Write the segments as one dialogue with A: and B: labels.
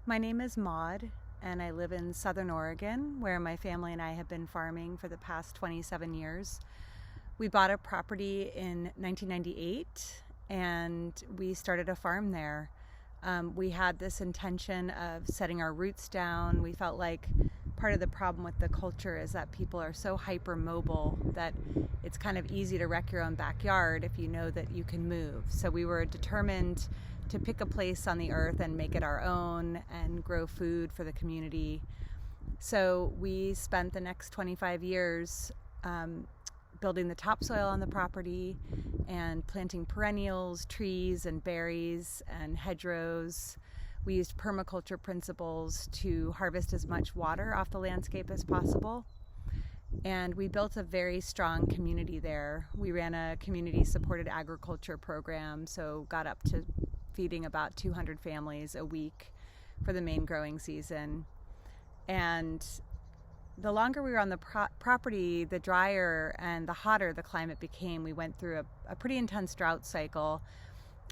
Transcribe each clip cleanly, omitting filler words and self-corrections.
A: My name is Maud, and I live in Southern Oregon, where my family and I have been farming for the past 27 years. We bought a property in 1998, and we started a farm there. We had this intention of setting our roots down. We felt like part of the problem with the culture is that people are so hypermobile that it's kind of easy to wreck your own backyard if you know that you can move. So we were determined to pick a place on the earth and make it our own and grow food for the community. So we spent the next 25 years building the topsoil on the property and planting perennials, trees and berries and hedgerows. We used permaculture principles to harvest as much water off the landscape as possible. And we built a very strong community there. We ran a community-supported agriculture program, so got up to feeding about 200 families a week for the main growing season. And the longer we were on the property, the drier and the hotter the climate became. We went through a pretty intense drought cycle,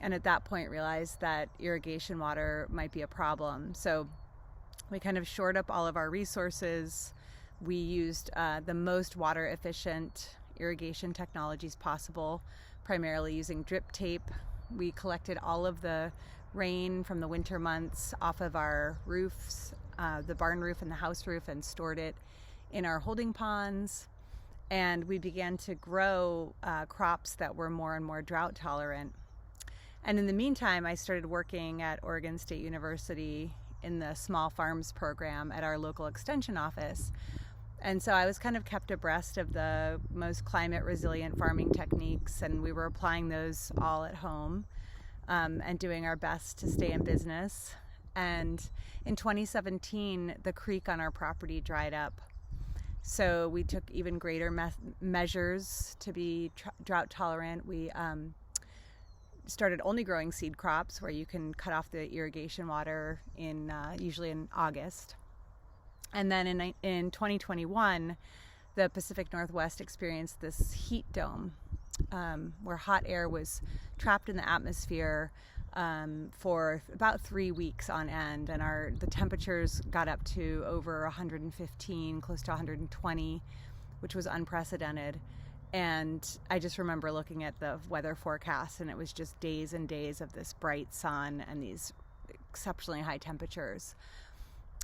A: and at that point realized that irrigation water might be a problem. So we kind of shored up all of our resources. We used the most water efficient irrigation technologies possible, primarily using drip tape. We collected all of the rain from the winter months off of our roofs, the barn roof and the house roof, and stored it in our holding ponds. And we began to grow crops that were more and more drought tolerant. And in the meantime, I started working at Oregon State University in the small farms program at our local extension office. And so I was kind of kept abreast of the most climate resilient farming techniques, and we were applying those all at home and doing our best to stay in business. And in 2017, the creek on our property dried up. So we took even greater measures to be drought tolerant. We started only growing seed crops, where you can cut off the irrigation water usually in August. And then in 2021, the Pacific Northwest experienced this heat dome where hot air was trapped in the atmosphere for about 3 weeks on end. And the temperatures got up to over 115, close to 120, which was unprecedented. And I just remember looking at the weather forecast, and it was just days and days of this bright sun and these exceptionally high temperatures.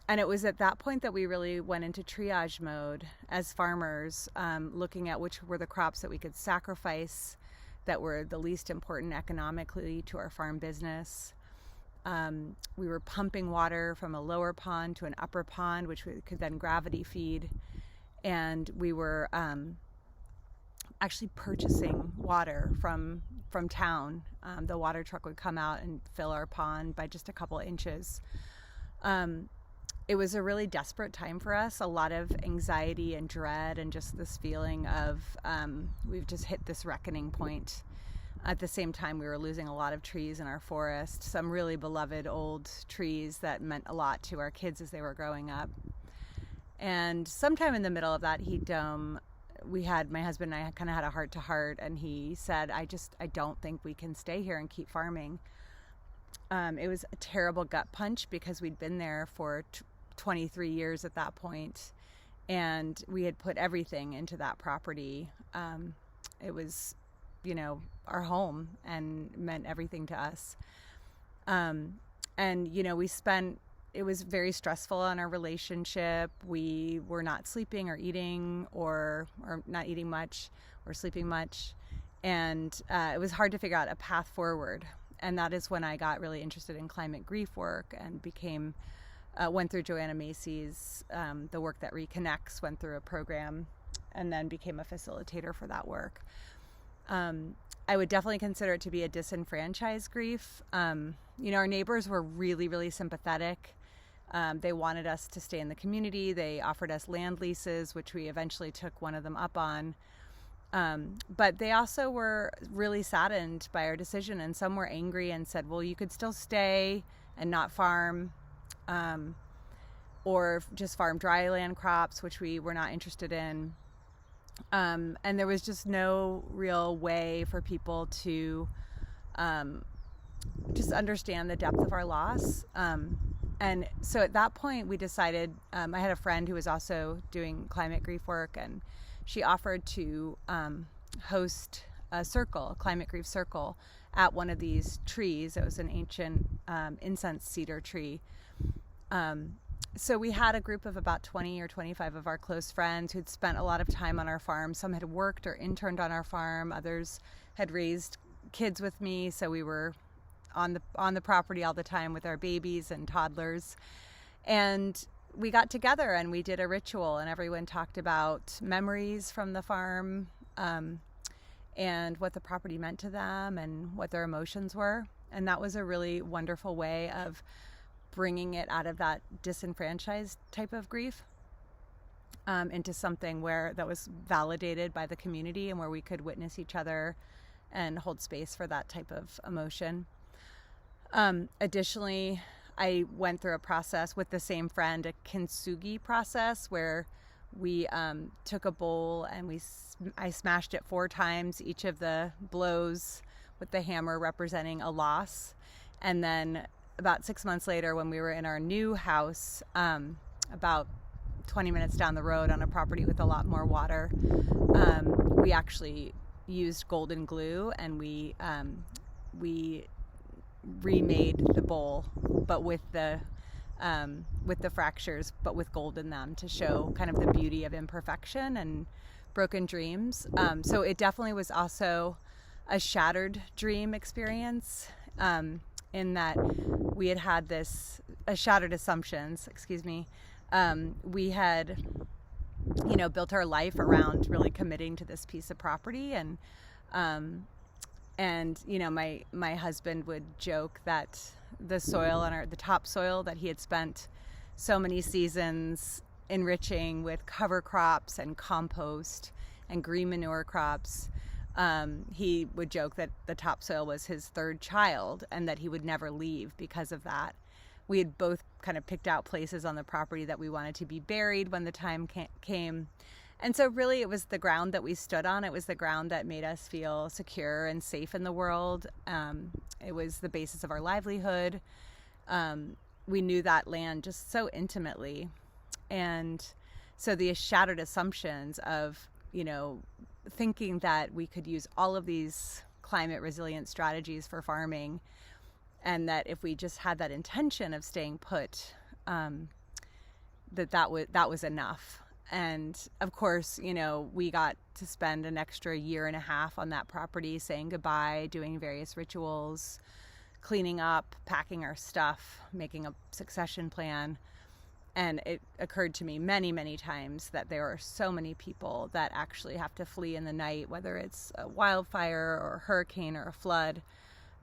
A: And it was at that point that we really went into triage mode as farmers, looking at which were the crops that we could sacrifice that were the least important economically to our farm business. We were pumping water from a lower pond to an upper pond, which we could then gravity feed. And we were actually purchasing water from town. The water truck would come out and fill our pond by just a couple of inches. It was a really desperate time for us, a lot of anxiety and dread, and just this feeling of we've just hit this reckoning point. At the same time, we were losing a lot of trees in our forest, some really beloved old trees that meant a lot to our kids as they were growing up. And sometime in the middle of that heat dome, my husband and I kind of had a heart-to-heart, and he said, I don't think we can stay here and keep farming. It was a terrible gut punch because we'd been there for 23 years at that point, and we had put everything into that property. It was, our home and meant everything to us. It was very stressful on our relationship. We were not sleeping or eating or not eating much or sleeping much. And it was hard to figure out a path forward. And that is when I got really interested in climate grief work and went through Joanna Macy's, the work that reconnects, went through a program, and then became a facilitator for that work. I would definitely consider it to be a disenfranchised grief. Our neighbors were really, really sympathetic. They wanted us to stay in the community. They offered us land leases, which we eventually took one of them up on. But they also were really saddened by our decision, and some were angry and said, well, you could still stay and not farm, or just farm dry land crops, which we were not interested in. And there was just no real way for people to just understand the depth of our loss. And so at that point, we decided, I had a friend who was also doing climate grief work, and she offered to host a climate grief circle, at one of these trees. It was an ancient incense cedar tree. So we had a group of about 20 or 25 of our close friends who'd spent a lot of time on our farm. Some had worked or interned on our farm. Others had raised kids with me, so we were on the property all the time with our babies and toddlers. And we got together and we did a ritual, and everyone talked about memories from the farm, and what the property meant to them and what their emotions were. And that was a really wonderful way of bringing it out of that disenfranchised type of grief into something that was validated by the community, and where we could witness each other and hold space for that type of emotion. Additionally, I went through a process with the same friend, a kintsugi process, where we took a bowl and I smashed it 4 times, each of the blows with the hammer representing a loss. And then about 6 months later, when we were in our new house, about 20 minutes down the road on a property with a lot more water, we actually used golden glue, and we remade the bowl, but with the fractures, but with gold in them, to show kind of the beauty of imperfection and broken dreams. So it definitely was also a shattered dream experience, in that we had shattered assumptions, we had, built our life around really committing to this piece of property. And my husband would joke that the soil on the topsoil that he had spent so many seasons enriching with cover crops and compost and green manure crops, he would joke that the topsoil was his 3rd child, and that he would never leave because of that. We had both kind of picked out places on the property that we wanted to be buried when the time came. And so really it was the ground that we stood on. It was the ground that made us feel secure and safe in the world. It was the basis of our livelihood. We knew that land just so intimately. And so the shattered assumptions of, thinking that we could use all of these climate resilient strategies for farming, and that if we just had that intention of staying put, that was enough. And of course, we got to spend an extra 1.5 years on that property, saying goodbye, doing various rituals, cleaning up, packing our stuff, making a succession plan. And it occurred to me many, many times that there are so many people that actually have to flee in the night, whether it's a wildfire or a hurricane or a flood,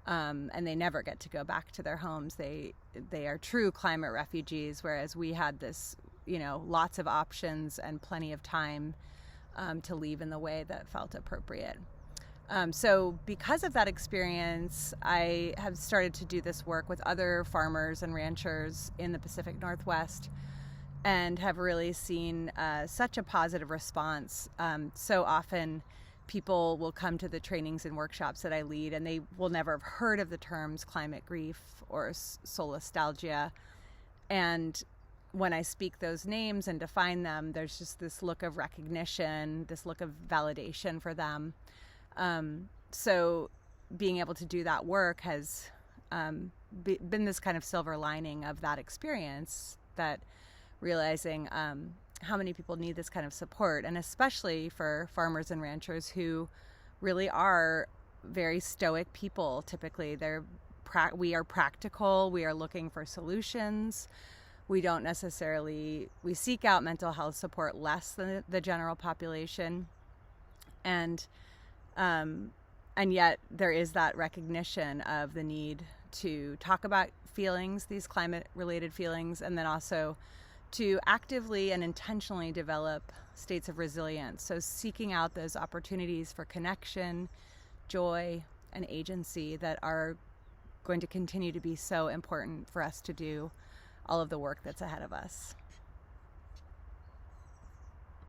A: and they never get to go back to their homes. They are true climate refugees, whereas we had this, lots of options and plenty of time to leave in the way that felt appropriate. So because of that experience, I have started to do this work with other farmers and ranchers in the Pacific Northwest, and have really seen such a positive response. So often people will come to the trainings and workshops that I lead, and they will never have heard of the terms climate grief or solastalgia. And when I speak those names and define them, there's just this look of recognition, this look of validation for them. So being able to do that work has been this kind of silver lining of that experience, that realizing how many people need this kind of support, and especially for farmers and ranchers who really are very stoic people. Typically, we are practical. We are looking for solutions. We don't necessarily, we seek out mental health support less than the general population. And yet there is that recognition of the need to talk about feelings, these climate-related feelings, and then also to actively and intentionally develop states of resilience. So seeking out those opportunities for connection, joy, and agency that are going to continue to be so important for us to do all of the work that's ahead of us.